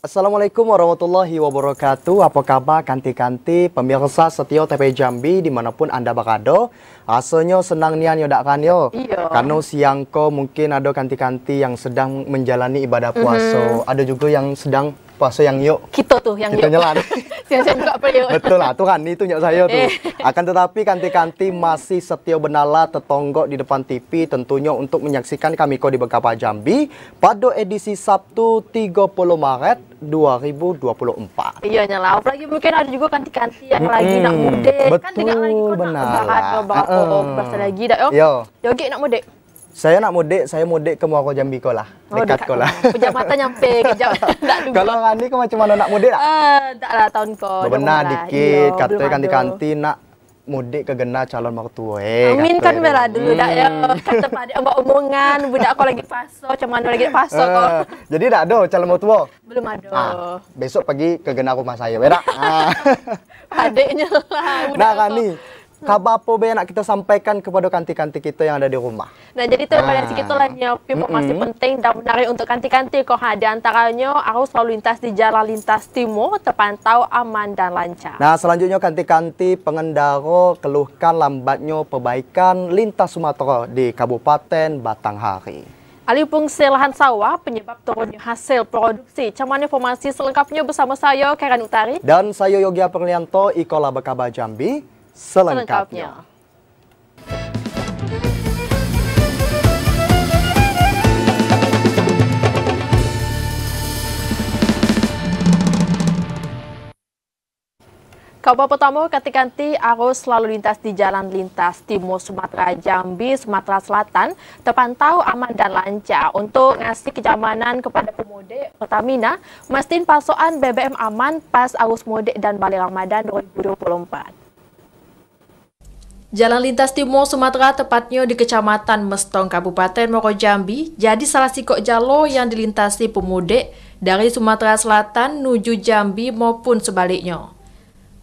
Assalamualaikum warahmatullahi wabarakatuh. Apa kabar kanti-kanti pemirsa setia TP Jambi dimanapun Anda berada? Rasanya senang nian yodak kan yo. Iya. Karena siang ko mungkin ada kanti-kanti yang sedang menjalani ibadah puasa. Ada juga yang sedang puasa yang yuk. Kita tuh yang Kita nyelan. Siang-siang buka apa yuk. Betul lah, tuh kan itu nyok saya tuh. Akan tetapi kanti-kanti masih setia benala tetonggok di depan TV tentunya untuk menyaksikan kami ko di Bekapa Jambi pada edisi Sabtu 30 Maret 2024. Iya nyala. Apalagi mungkin ada juga kanti-kanti yang lagi nak mudik. Betul, Kan tinggal lagi kok benar nak lah. berapa lagi dah yo. Yo. Yogi nak mudik. Saya nak mudik, saya mudik ke Muaro Jambi ko lah. Dekat ko lah. Pejamatan nyampe kejap. Tak dulu. Kalau Rani ko macam mana nak mudik tak? Tak lah tahun ko. Benar dikit, kata kanti-kanti nak mudik ke gena calon mertua. Amin kan merah dulu dak ya. Kata pada buat omongan budak ko lagi paso, macam mana lagi paso ko. Jadi tak ada calon mertua? Belum ada. Besok pergi ke gena rumah saya, berak? Adiknya lah. Nah Rani, kabar apa be nak kita sampaikan kepada kanti-kanti kita yang ada di rumah? Nah, jadi itu pada kita lah informasi penting dan menarik untuk kanti-kanti kok. Di antaranya arus lalu lintas di jalan lintas timur terpantau aman dan lancar. Nah, selanjutnya kanti-kanti pengendara keluhkan lambatnya perbaikan lintas Sumatera di Kabupaten Batanghari. Alih fungsi lahan sawah penyebab turunnya hasil produksi. Macam mana informasi selengkapnya bersama saya Karen Utari dan saya Yogi Perlianto, Ikola Bekaba Jambi. Selengkapnya. Kabar pertama, kanti-kanti arus lalu lintas di jalan lintas timur Sumatera Jambi, Sumatera Selatan terpantau aman dan lancar. Untuk ngasih kenyamanan kepada pemudik, Pertamina mastiin pasokan BBM aman pas arus mudik dan balik Ramadan 2024. Jalan lintas timur Sumatera tepatnya di Kecamatan Mestong, Kabupaten Muaro Jambi, jadi salah sikok jalur yang dilintasi pemudik dari Sumatera Selatan menuju Jambi maupun sebaliknya.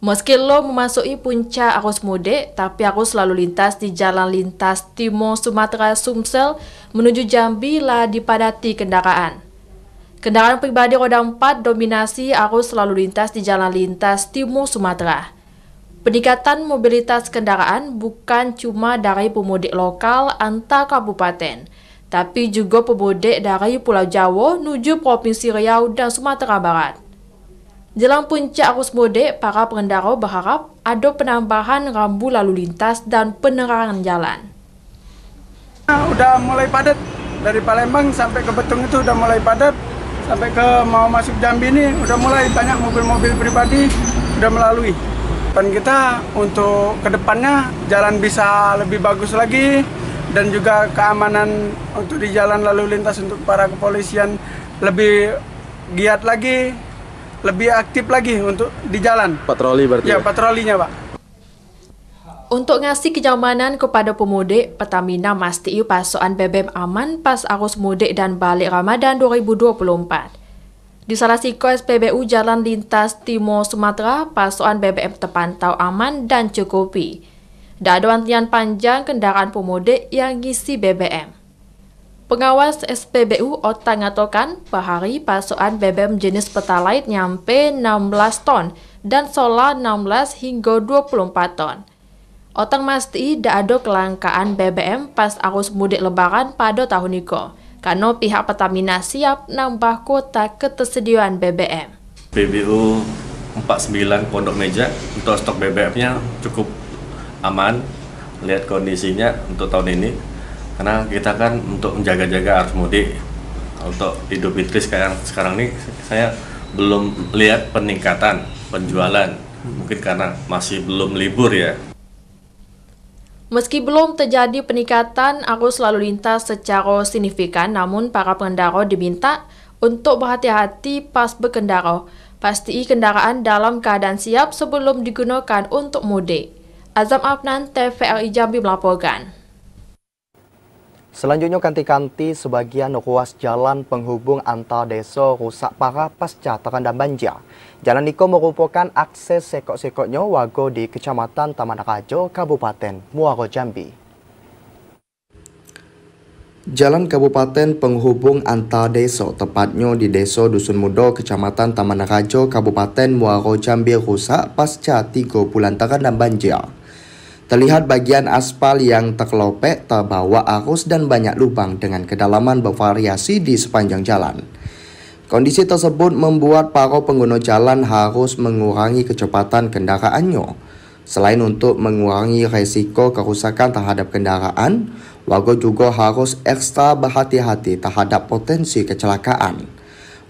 Meski lo memasuki puncak arus mudik, tapi arus lalu lintas di jalan lintas timur Sumatera Sumsel menuju Jambi lah dipadati kendaraan. Kendaraan pribadi roda 4 dominasi arus lalu lintas di jalan lintas timur Sumatera. Peningkatan mobilitas kendaraan bukan cuma dari pemudik lokal antar kabupaten, tapi juga pemudik dari Pulau Jawa menuju Provinsi Riau dan Sumatera Barat. Jelang puncak arus mudik, para pengendara berharap ada penambahan rambu lalu lintas dan penerangan jalan. Udah mulai padat, dari Palembang sampai ke Betung itu udah mulai padat, sampai ke mau masuk Jambi ini udah mulai banyak mobil-mobil pribadi udah melalui. Dan kita untuk kedepannya jalan bisa lebih bagus lagi dan juga keamanan untuk di jalan lalu lintas untuk para kepolisian lebih giat lagi, lebih aktif lagi untuk di jalan. Patroli berarti ya? Patrolinya Pak. Untuk ngasih kenyamanan kepada pemudik, Pertamina mastiin pasokan BBM aman pas arus mudik dan balik Ramadan 2024. Di salah siko SPBU Jalan Lintas Timur Sumatera, pasokan BBM terpantau aman dan cukupi. Tak ada antrian panjang kendaraan pemudik yang ngisi BBM. Pengawas SPBU Otang ngatokan, per hari pasokan BBM jenis Pertalite nyampe 16 ton dan solar 16 hingga 24 ton. Otang mesti tak ada kelangkaan BBM pas arus mudik lebaran pada tahun ini, karena pihak Pertamina siap nambah kuota ketersediaan BBM. PBU 49 Pondok Meja untuk stok BBM-nya cukup aman, lihat kondisinya untuk tahun ini. Karena kita kan untuk menjaga-jaga arus mudik, untuk Idul Fitri sekarang ini saya belum lihat peningkatan penjualan, mungkin karena masih belum libur ya. Meski belum terjadi peningkatan arus lalu lintas secara signifikan, namun para pengendara diminta untuk berhati-hati pas berkendara. Pastiin kendaraan dalam keadaan siap sebelum digunakan untuk mudik. Azam Afnan, TVRI Jambi melaporkan. Selanjutnya kanti-kanti sebagian ruas jalan penghubung antar desa rusak parah pasca terendam banjir. Jalan Niko merupakan akses sekok-sekoknya warga di Kecamatan Taman Raja, Kabupaten Muaro Jambi. Jalan kabupaten penghubung antar desa, tepatnya di Desa Dusun Mudo, Kecamatan Taman Rajo, Kabupaten Muaro Jambi rusak pasca 3 bulan terendam banjir. Terlihat bagian aspal yang terkelopek, terbawa arus dan banyak lubang dengan kedalaman bervariasi di sepanjang jalan. Kondisi tersebut membuat para pengguna jalan harus mengurangi kecepatan kendaraannya. Selain untuk mengurangi risiko kerusakan terhadap kendaraan, warga juga harus ekstra berhati-hati terhadap potensi kecelakaan.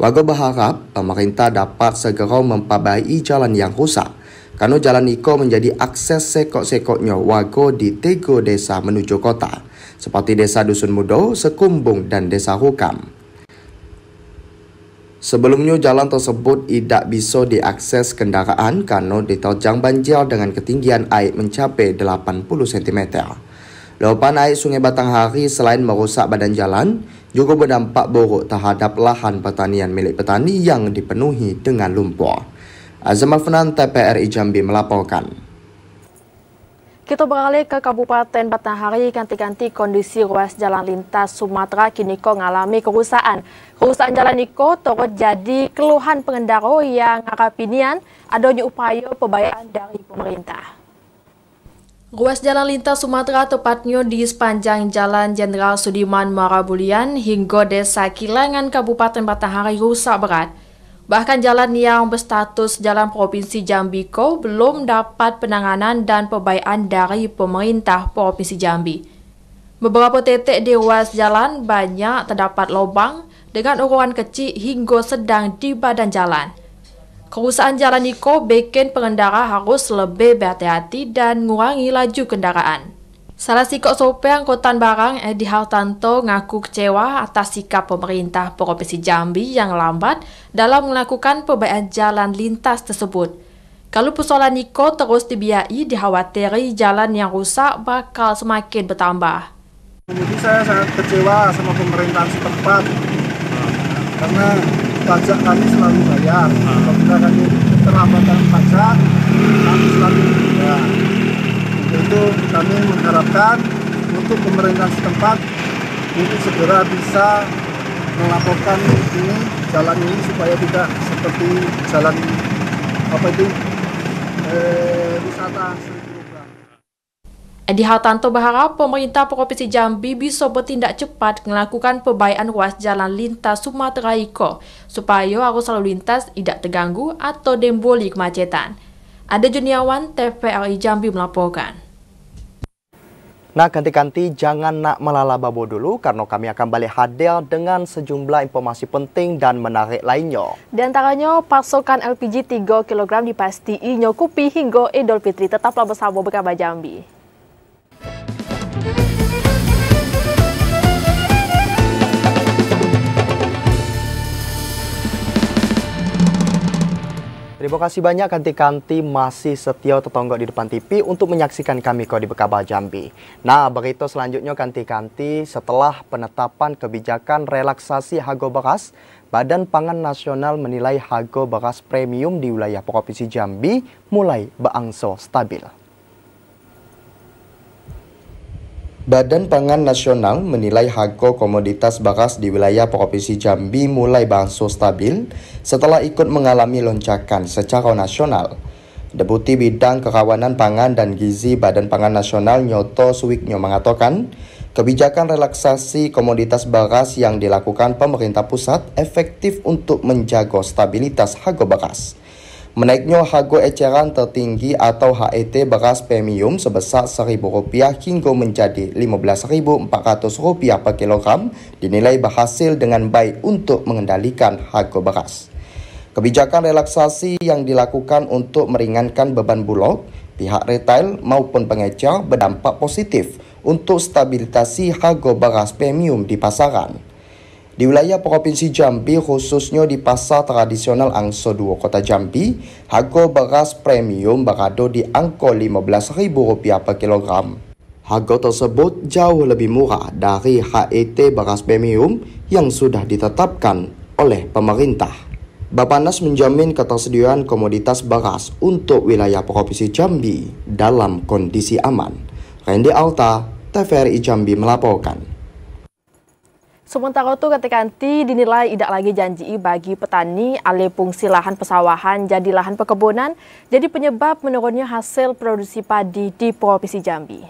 Warga berharap pemerintah dapat segera memperbaiki jalan yang rusak, karena jalan Iko menjadi akses sekok-sekoknya warga di 3 desa menuju kota, seperti Desa Dusun Mudo, Sekumbung, dan Desa Hukam. Sebelumnya jalan tersebut tidak bisa diakses kendaraan karena diterjang banjir dengan ketinggian air mencapai 80 cm. Luapan air Sungai Batanghari selain merusak badan jalan, juga berdampak buruk terhadap lahan pertanian milik petani yang dipenuhi dengan lumpur. Azam Afnan, TVRI Jambi melaporkan. Kita beralih ke Kabupaten Batanghari, ganti-ganti kondisi ruas jalan lintas Sumatera kini mengalami kerusakan. Kerusakan jalan Iko turut jadi keluhan pengendara yang ngarapinian adanya upaya pembayaran dari pemerintah. Ruas jalan lintas Sumatera tepatnya di sepanjang Jalan Jenderal Sudirman Marabulian hingga Desa Kilangan Kabupaten Batanghari rusak berat. Bahkan jalan yang berstatus jalan Provinsi Jambi Ko belum dapat penanganan dan pembayaran dari pemerintah Provinsi Jambi. Beberapa titik di ruas jalan banyak terdapat lubang dengan ukuran kecil hingga sedang di badan jalan. Kerusakan jalan Iko bikin pengendara harus lebih berhati-hati dan mengurangi laju kendaraan. Salah sikok sopir angkutan barang Edi Hartanto ngaku kecewa atas sikap pemerintah Provinsi Jambi yang lambat dalam melakukan pembayaran jalan lintas tersebut. Kalau persoalan Iko terus dibiayai, dikhawatiri jalan yang rusak bakal semakin bertambah. Jadi saya sangat kecewa sama pemerintahan setempat karena pajak kami selalu bayar. Apabila kami terlambatan pajak, kami selalu bayar. Itu kami mengharapkan untuk pemerintahan setempat untuk segera bisa melaporkan ini jalan ini supaya tidak seperti jalan wisata. Edi Hartanto berharap pemerintah Provinsi Jambi bisa bertindak cepat melakukan pembayaran ruas jalan lintas Sumatera Iko supaya arus lalu lintas tidak terganggu atau timbul kemacetan. Ada Juniawan, TVRI Jambi melaporkan. Nah, ganti-ganti jangan nak melala babo dulu karena kami akan balik hadir dengan sejumlah informasi penting dan menarik lainnya. Di antaranya pasokan LPG 3 kg dipastiin nyokupi hingga Idul Fitri. Tetaplah bersama Berkabar Jambi. Terima kasih banyak kanti-kanti masih setia tertonggok di depan TV untuk menyaksikan kami di Berkabar Jambi. Nah, berita selanjutnya kanti-kanti setelah penetapan kebijakan relaksasi harga beras, Badan Pangan Nasional menilai harga beras premium di wilayah Provinsi Jambi mulai berangsur stabil. Badan Pangan Nasional menilai harga komoditas beras di wilayah Provinsi Jambi mulai berangsur stabil setelah ikut mengalami lonjakan secara nasional. Deputi Bidang Kerawanan Pangan dan Gizi Badan Pangan Nasional Nyoto Suwiknyo mengatakan, kebijakan relaksasi komoditas beras yang dilakukan pemerintah pusat efektif untuk menjaga stabilitas harga beras. Menaiknya harga eceran tertinggi atau HET beras premium sebesar Rp1.000 hingga menjadi Rp15.400 per kilogram dinilai berhasil dengan baik untuk mengendalikan harga beras. Kebijakan relaksasi yang dilakukan untuk meringankan beban bulog, pihak retail maupun pengecer berdampak positif untuk stabilisasi harga beras premium di pasaran. Di wilayah Provinsi Jambi, khususnya di pasar tradisional Angso 2 Kota Jambi, harga beras premium berada di angka Rp15.000 per kilogram. Harga tersebut jauh lebih murah dari HET beras premium yang sudah ditetapkan oleh pemerintah. Bappenas menjamin ketersediaan komoditas beras untuk wilayah Provinsi Jambi dalam kondisi aman. Randy Alta, TVRI Jambi melaporkan. Sementara itu ketika nanti dinilai tidak lagi janji bagi petani alih fungsi lahan pesawahan jadi lahan perkebunan, jadi penyebab menurunnya hasil produksi padi di Provinsi Jambi.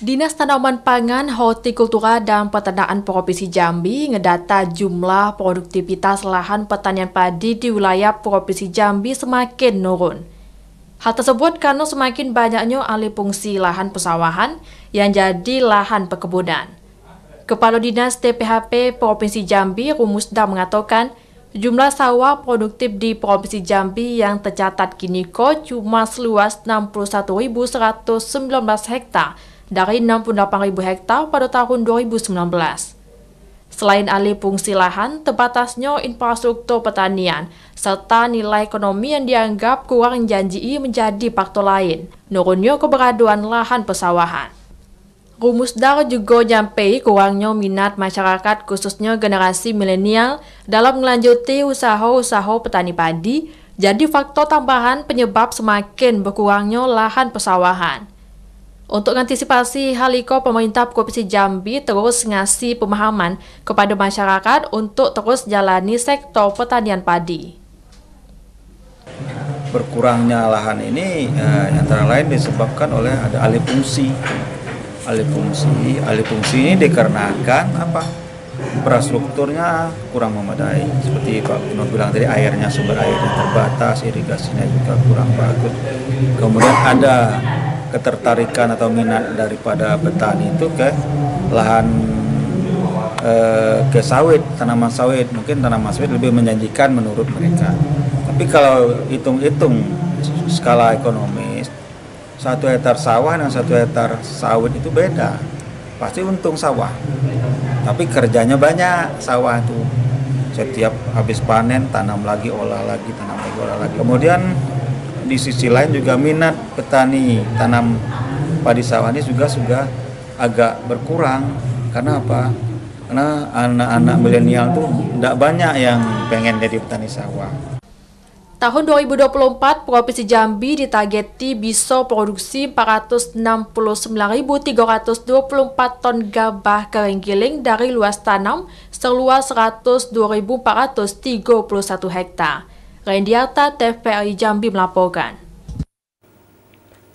Dinas Tanaman Pangan, Hortikultura dan Peternakan Provinsi Jambi ngedata jumlah produktivitas lahan pertanian padi di wilayah Provinsi Jambi semakin menurun. Hal tersebut karena semakin banyaknya alih fungsi lahan pesawahan yang jadi lahan perkebunan. Kepala Dinas TPHP Provinsi Jambi, Rumusda, mengatakan jumlah sawah produktif di Provinsi Jambi yang tercatat kini cuma seluas 61.119 hektar dari 68.000 hektar pada tahun 2019. Selain alih fungsi lahan, terbatasnya infrastruktur pertanian, serta nilai ekonomi yang dianggap kurang janji menjadi faktor lain, menurunnya keberadaan lahan pesawahan. Rumusda juga nyampai kurangnya minat masyarakat khususnya generasi milenial dalam melanjuti usaha-usaha petani padi, jadi faktor tambahan penyebab semakin berkurangnya lahan pesawahan. Untuk mengantisipasi hal itu, pemerintah Provinsi Jambi terus ngasih pemahaman kepada masyarakat untuk terus jalani sektor pertanian padi. Berkurangnya lahan ini antara lain disebabkan oleh ada alih fungsi. Alih fungsi ini dikarenakan infrastrukturnya kurang memadai. Seperti Pak Gubernur bilang tadi, airnya, sumber airnya terbatas, irigasinya juga kurang bagus. Kemudian ada ketertarikan atau minat daripada petani itu ke lahan ke sawit, tanaman sawit. Mungkin tanaman sawit lebih menjanjikan menurut mereka. Tapi kalau hitung-hitung skala ekonomis, 1 hektar sawah dan 1 hektar sawit itu beda. Pasti untung sawah. Tapi kerjanya banyak sawah itu. Setiap habis panen tanam lagi, olah lagi, tanam lagi, olah lagi. Kemudian di sisi lain juga minat petani tanam padi sawah ini juga agak berkurang. Karena apa? Karena anak-anak milenial tuh tidak banyak yang pengen jadi petani sawah. Tahun 2024, Provinsi Jambi ditargeti bisa produksi 469.324 ton gabah kering giling dari luas tanam seluas 102.431 hektar. Rendiarta, TVRI Jambi melaporkan.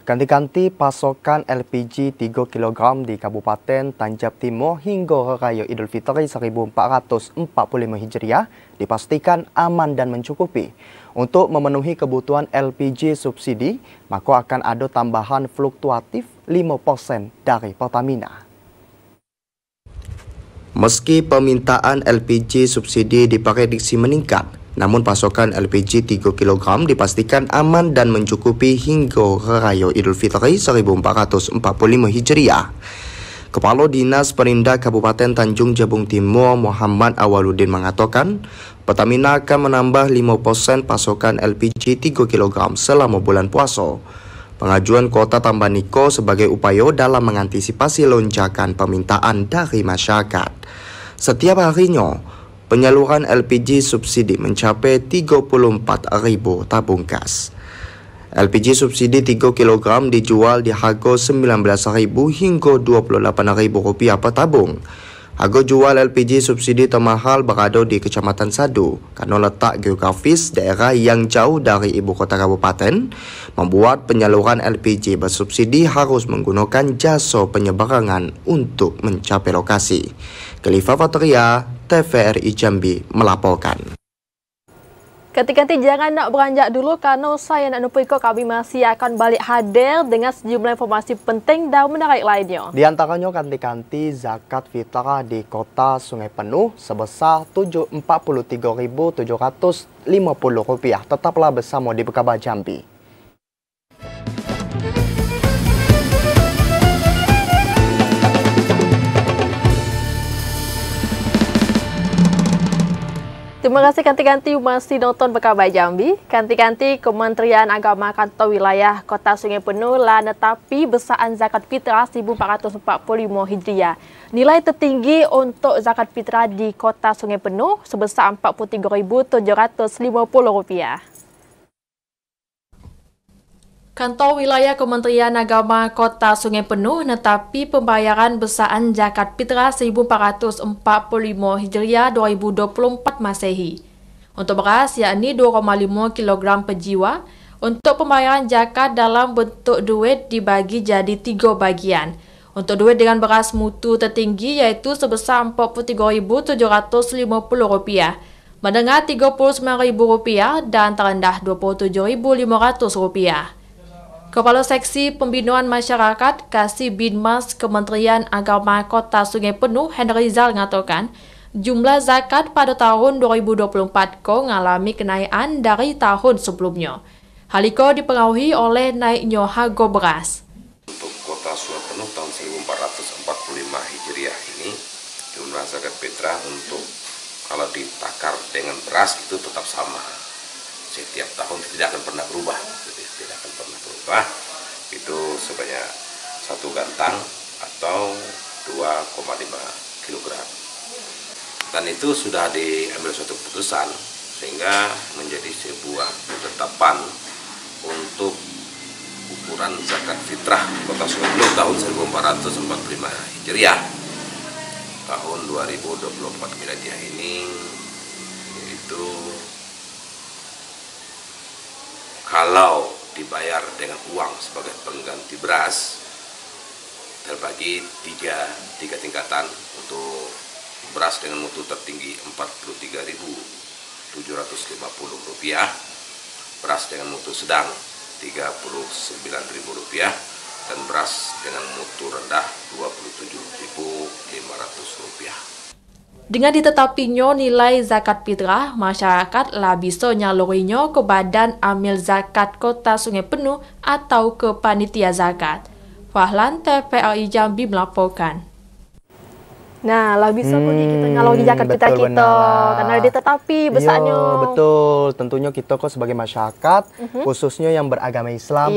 Ganti-ganti pasokan LPG 3 kg di Kabupaten Tanjab Timur hingga Raya Idul Fitri 1445 Hijriah dipastikan aman dan mencukupi. Untuk memenuhi kebutuhan LPG subsidi, maka akan ada tambahan fluktuatif 5% dari Pertamina. Meski permintaan LPG subsidi diprediksi meningkat, namun pasokan LPG 3 kg dipastikan aman dan mencukupi hingga Raya Idul Fitri 1445 Hijriah. Kepala Dinas Perindak Kabupaten Tanjung Jabung Timur Muhammad Awaludin mengatakan, Pertamina akan menambah 5% pasokan LPG 3 kg selama bulan puasa. Pengajuan kuota tambahan niko sebagai upaya dalam mengantisipasi lonjakan permintaan dari masyarakat. Setiap harinya, penyaluran LPG subsidi mencapai 34.000 tabung gas. LPG subsidi 3 kg dijual di harga Rp19.000 hingga Rp28.000 per tabung. Harga jual LPG subsidi termahal berada di Kecamatan Sadu karena letak geografis daerah yang jauh dari ibu kota kabupaten, membuat penyaluran LPG bersubsidi harus menggunakan jasa penyeberangan untuk mencapai lokasi. Khalifa Fatria, TVRI Jambi melaporkan. Ketika jangan nak beranjak dulu karena saya nak numpuk kami masih akan balik hadir dengan sejumlah informasi penting dan menarik lainnya. Di antaranya kanti-kanti zakat fitrah di kota Sungai Penuh sebesar Rp43.750. Tetaplah bersama di Berkabar Jambi. Terima kasih kanti-kanti masih nonton Berkabar Jambi. Kanti-kanti Kementerian Agama Kantor Wilayah Kota Sungai Penuh lah netapi besaan zakat fitrah 1445 Hijriah. Nilai tertinggi untuk zakat fitrah di Kota Sungai Penuh sebesar Rp43.750. Kantor Wilayah Kementerian Agama Kota Sungai Penuh netapi pembayaran besaan zakat fitrah 1445 Hijriah 2024 Masehi. Untuk beras yakni 2,5 kg per jiwa. Untuk pembayaran zakat dalam bentuk duit dibagi jadi 3 bagian. Untuk duit dengan beras mutu tertinggi yaitu sebesar Rp43.750, menengah Rp39.000 dan terendah Rp27.500. Kepala Seksi Pembinaan Masyarakat Kasih Binmas Kementerian Agama Kota Sungai Penuh Henry Zal mengatakan jumlah zakat pada tahun 2024 mengalami kenaikan dari tahun sebelumnya. Hal itu dipengaruhi oleh naiknya harga beras. Untuk Kota Sungai Penuh tahun 1445 Hijriah ini jumlah zakat fitrah untuk kalau ditakar dengan beras itu tetap sama. Setiap tahun tidak akan pernah berubah, itu sebanyak 1 gantang atau 2,5 kg. Dan itu sudah diambil suatu keputusan sehingga menjadi sebuah ketetapan untuk ukuran zakat fitrah Kota Sungai Penuh tahun 1445 Hijriah tahun 2024 miladiah ini, yaitu kalau dibayar dengan uang sebagai pengganti beras terbagi tiga tingkatan. Untuk beras dengan mutu tertinggi Rp43.750, beras dengan mutu sedang Rp39.000 dan beras dengan mutu rendah Rp27.500. Dengan ditetapinya nilai zakat fitrah, masyarakat lah bisa nyalurinya ke Badan Amil Zakat Kota Sungai Penuh atau ke Panitia Zakat. Fahlan, TVRI Jambi melaporkan. Nah, lah bisa pun kita ngalori zakat fitrah kita karena ditetapi besarnya. Betul, tentunya kita kok sebagai masyarakat, khususnya yang beragama Islam,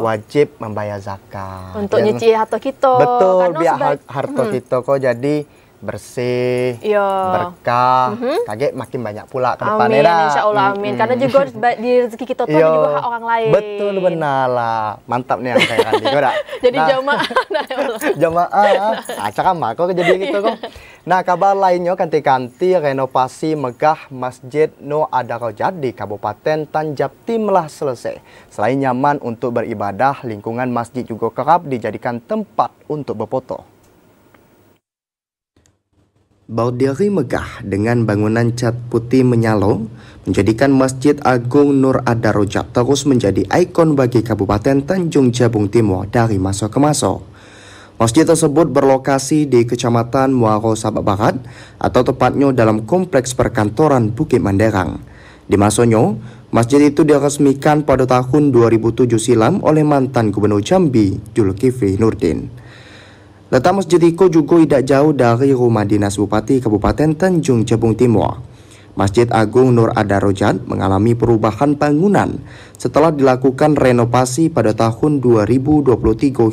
wajib membayar zakat. Untuk nyuci harta kita. Betul, biar harta kita kok jadi bersih, berkah, kaget makin banyak pula ke depannya. Amin, insya Allah amin. Karena juga di rezeki kita tuh juga hak orang lain. Betul benar lah, mantap nih yang saya kali. Jadi jamaah, jamaah, acak kok jadi gitu kok. Nah, kabar lainnya kanti-kanti renovasi megah Masjid Nur Ad-Darajat di Kabupaten Tanjab Timlah selesai. Selain nyaman untuk beribadah, lingkungan masjid juga kerap dijadikan tempat untuk berfoto. Berdiri megah dengan bangunan cat putih menyala menjadikan Masjid Agung Nur Ad-Darajat terus menjadi ikon bagi Kabupaten Tanjung Jabung Timur dari masa ke masa. Masjid tersebut berlokasi di Kecamatan Muaro Sabak Barat atau tepatnya dalam kompleks perkantoran Bukit Manderang. Di masanya, masjid itu diresmikan pada tahun 2007 silam oleh mantan Gubernur Jambi, Zulkifli Nurdin. Letak masjid itu juga tidak jauh dari rumah dinas Bupati Kabupaten Tanjung Jabung Timur. Masjid Agung Nur Ad-Darajat mengalami perubahan bangunan setelah dilakukan renovasi pada tahun 2023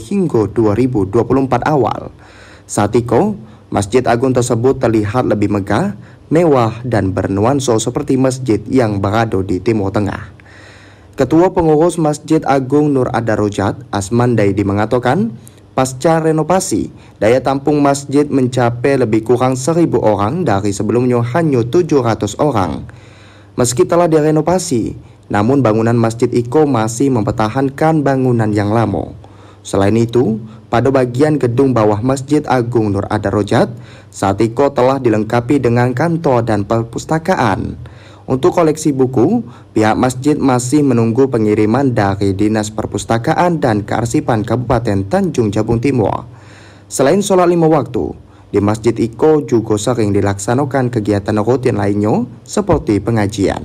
hingga 2024 awal. Saat itu, Masjid Agung tersebut terlihat lebih megah, mewah, dan bernuansa seperti masjid yang berada di Timur Tengah. Ketua Pengurus Masjid Agung Nur Ad-Darajat, Asman Daidi mengatakan, pasca renovasi, daya tampung masjid mencapai lebih kurang 1.000 orang dari sebelumnya hanya 700 orang. Meski telah direnovasi, namun bangunan masjid itu masih mempertahankan bangunan yang lama. Selain itu, pada bagian gedung bawah Masjid Agung Nur Ad-Darajat, saat itu telah dilengkapi dengan kantor dan perpustakaan. Untuk koleksi buku, pihak masjid masih menunggu pengiriman dari Dinas Perpustakaan dan Kearsipan Kabupaten Tanjung Jabung Timur. Selain sholat 5 waktu, di Masjid Iko juga sering dilaksanakan kegiatan rutin lainnya seperti pengajian.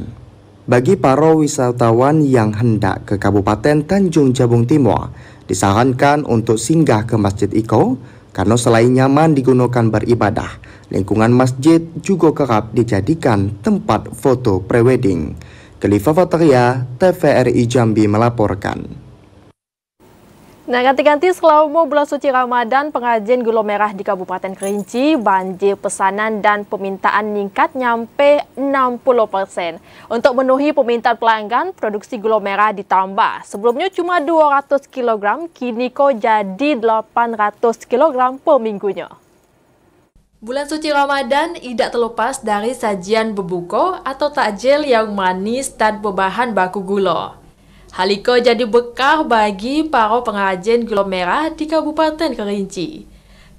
Bagi para wisatawan yang hendak ke Kabupaten Tanjung Jabung Timur, disarankan untuk singgah ke Masjid Iko karena selain nyaman digunakan beribadah, lingkungan masjid juga kerap dijadikan tempat foto prewedding. Khalifa Fataria, TVRI Jambi melaporkan. Nah, ganti-ganti selama bulan suci Ramadan, pengrajin gula merah di Kabupaten Kerinci, banjir pesanan dan permintaan meningkat nyampe 60%. Untuk memenuhi permintaan pelanggan, produksi gula merah ditambah. Sebelumnya cuma 200 kg, kini kok jadi 800 kg per minggunya. Bulan suci Ramadan tidak terlepas dari sajian berbuka atau takjil yang manis dan berbahan baku gula. Hal itu jadi berkah bagi para pengrajin gula merah di Kabupaten Kerinci.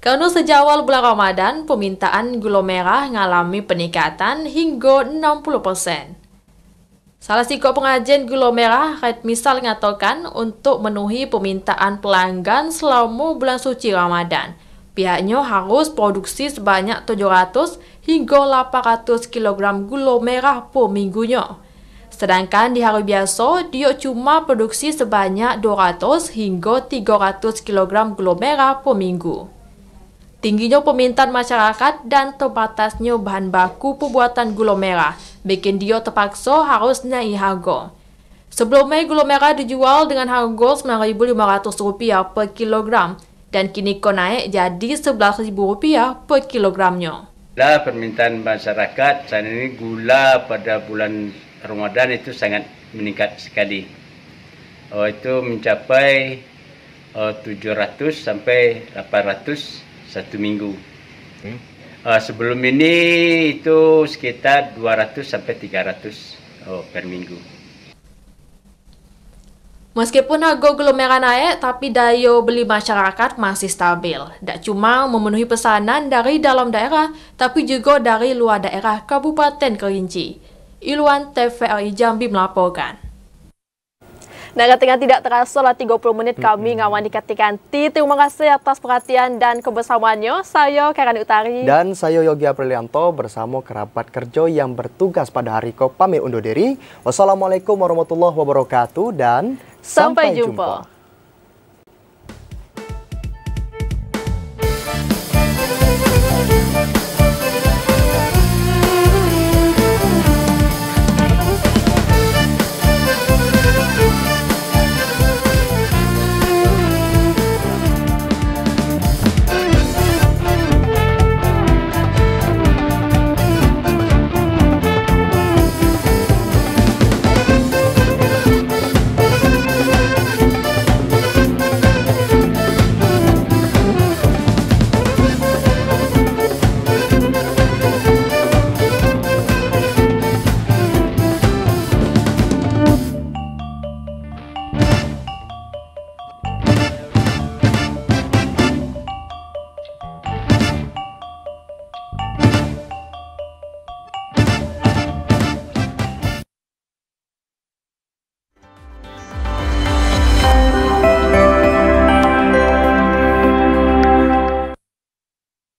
Karena sejak awal bulan Ramadan, permintaan gula merah mengalami peningkatan hingga 60%. Salah satu pengrajin gula merah, Red Misal, mengatakan untuk memenuhi permintaan pelanggan selama bulan suci Ramadan, pihaknya harus produksi sebanyak 700 hingga 800 kg gula merah per minggunya. Sedangkan di hari biasa, dia cuma produksi sebanyak 200 hingga 300 kg gula merah per minggu. Tingginya permintaan masyarakat dan terbatasnya bahan baku pembuatan gula merah bikin dia terpaksa harus naik harga. Sebelumnya gula merah dijual dengan harga Rp9.500 per kilogram dan kini naik jadi Rp11.000 per kilogramnya. Permintaan masyarakat saat ini gula pada bulan Ramadan itu sangat meningkat sekali. Itu mencapai 700 sampai 800 satu minggu. Sebelum ini itu sekitar 200 sampai 300 per minggu. Meskipun harga gula merah naik, tapi daya beli masyarakat masih stabil. Tak cuma memenuhi pesanan dari dalam daerah, tapi juga dari luar daerah Kabupaten Kerinci. Iluan TVRI Jambi melaporkan. Nah, ketika tidak terasa lah 30 menit kami ngawani kanti-kanti. Terima kasih atas perhatian dan kebersamaannya. Saya Karen Utari. Dan saya Yogi Aprilianto bersama kerabat kerja yang bertugas pada hari ini pamit undur diri. Wassalamualaikum warahmatullahi wabarakatuh dan sampai jumpa.